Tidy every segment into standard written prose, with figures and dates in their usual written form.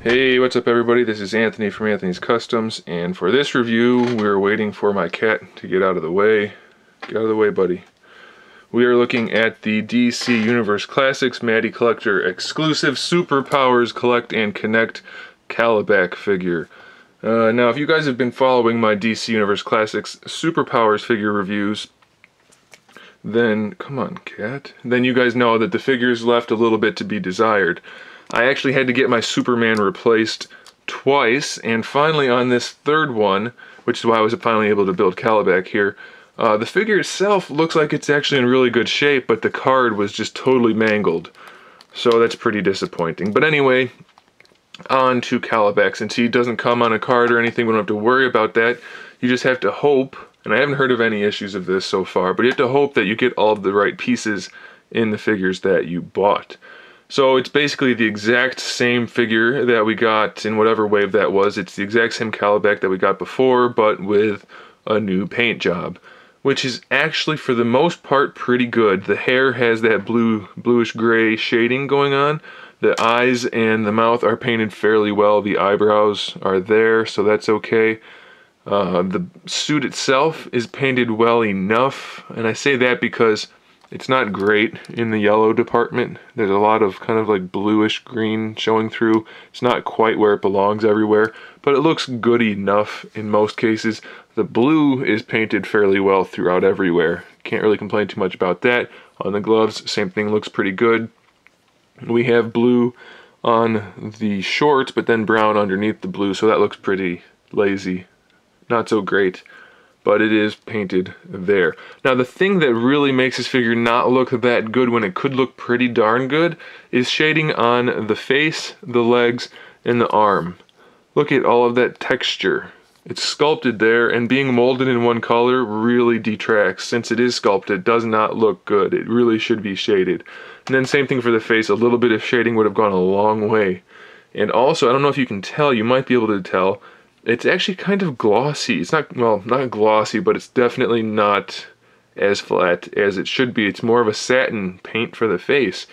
Hey, what's up everybody? This is Anthony from Anthony's Customs, and for this review, we're waiting for my cat to get out of the way. Get out of the way, buddy. We are looking at the DC Universe Classics Matty Collector exclusive Superpowers Collect and Connect Kalibak figure. Now, if you guys have been following my DC Universe Classics Superpowers figure reviews, then, come on, cat. Then you guys know that the figure's left a little bit to be desired. I actually had to get my Superman replaced twice, and finally on this third one, which is why I was finally able to build Kalibak here, the figure itself looks like it's actually in really good shape, but the card was just totally mangled. So that's pretty disappointing. But anyway, on to Kalibak. Since he doesn't come on a card or anything, we don't have to worry about that. You just have to hope, and I haven't heard of any issues of this so far, but you have to hope that you get all of the right pieces in the figures that you bought. So it's basically the exact same figure that we got in whatever wave that was. It's the exact same Kalibak that we got before, but with a new paint job, which is actually for the most part pretty good. The hair has that bluish gray shading going on. The eyes and the mouth are painted fairly well. The eyebrows are there, so that's okay. The suit itself is painted well enough, and I say that because it's not great in the yellow department. There's a lot of kind of like bluish green showing through. It's not quite where it belongs everywhere, but it looks good enough in most cases. The blue is painted fairly well throughout everywhere. Can't really complain too much about that. On the gloves, same thing, looks pretty good. We have blue on the shorts, but then brown underneath the blue, so that looks pretty lazy. Not so great, but it is painted there. Now, the thing that really makes this figure not look that good when it could look pretty darn good is shading on the face, the legs, and the arm. Look at all of that texture. It's sculpted there, and being molded in one color really detracts. Since it is sculpted, it does not look good. It really should be shaded. And then same thing for the face. A little bit of shading would have gone a long way. And also, I don't know if you can tell, you might be able to tell, it's actually kind of glossy. It's not, well, not glossy, but it's definitely not as flat as it should be. It's more of a satin paint for the face,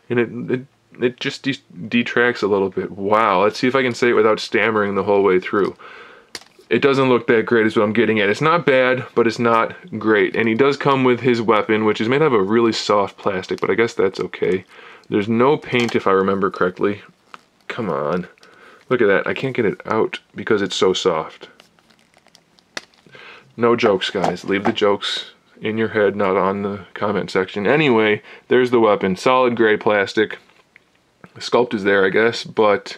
and it just detracts a little bit. Wow, let's see if I can say it without stammering the whole way through. It doesn't look that great is what I'm getting at. It's not bad, but it's not great. And he does come with his weapon, which is made out of a really soft plastic, but I guess that's okay. There's no paint if I remember correctly. Come on. Look at that. I can't get it out because it's so soft. No jokes, guys. Leave the jokes in your head, not on the comment section. Anyway, there's the weapon. Solid gray plastic. The sculpt is there, I guess, but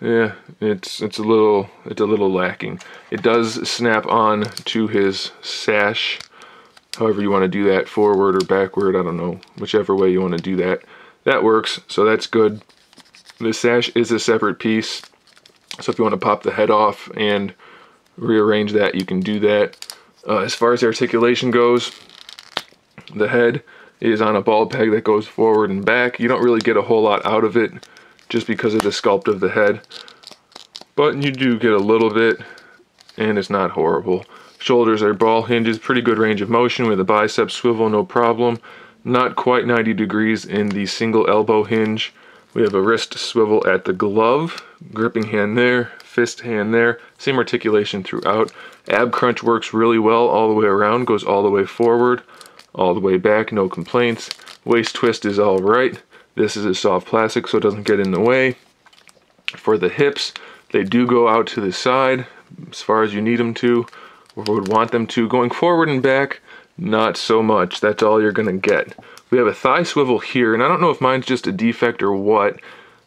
yeah, it's a little lacking. It does snap on to his sash. However you want to do that, forward or backward, I don't know. Whichever way you want to do that. That works, so that's good. The sash is a separate piece, so if you want to pop the head off and rearrange that, you can do that. As far as articulation goes, the head is on a ball peg that goes forward and back. You don't really get a whole lot out of it just because of the sculpt of the head, but you do get a little bit, and it's not horrible. Shoulders are ball hinges, pretty good range of motion with a bicep swivel, no problem. Not quite 90 degrees in the single elbow hinge. We have a wrist swivel at the glove, gripping hand there, fist hand there, same articulation throughout. Ab crunch works really well all the way around, goes all the way forward, all the way back, no complaints. Waist twist is all right. This is a soft plastic, so it doesn't get in the way. For the hips, they do go out to the side as far as you need them to, or would want them to. Going forward and back, not so much. That's all you're gonna get. We have a thigh swivel here, and I don't know if mine's just a defect or what.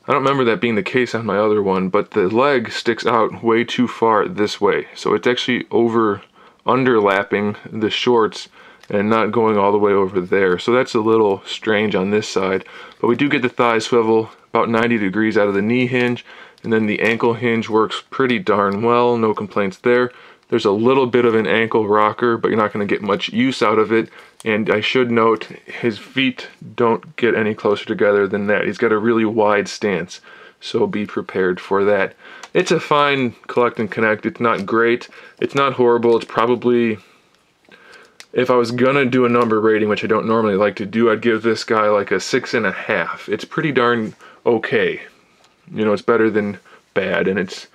I don't remember that being the case on my other one, but the leg sticks out way too far this way. So it's actually underlapping the shorts and not going all the way over there. So that's a little strange on this side. But we do get the thigh swivel about 90 degrees out of the knee hinge, and then the ankle hinge works pretty darn well, no complaints there. There's a little bit of an ankle rocker, but you're not going to get much use out of it. And I should note, his feet don't get any closer together than that. He's got a really wide stance, so be prepared for that. It's a fine collect and connect. It's not great. It's not horrible. It's probably, if I was going to do a number rating, which I don't normally like to do, I'd give this guy like a 6.5. It's pretty darn okay. You know, it's better than bad, and it's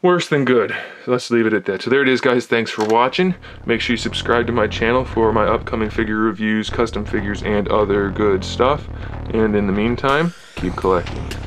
worse than good. So let's leave it at that. So there it is, guys. Thanks for watching. Make sure you subscribe to my channel for my upcoming figure reviews, custom figures, and other good stuff. And in the meantime, keep collecting.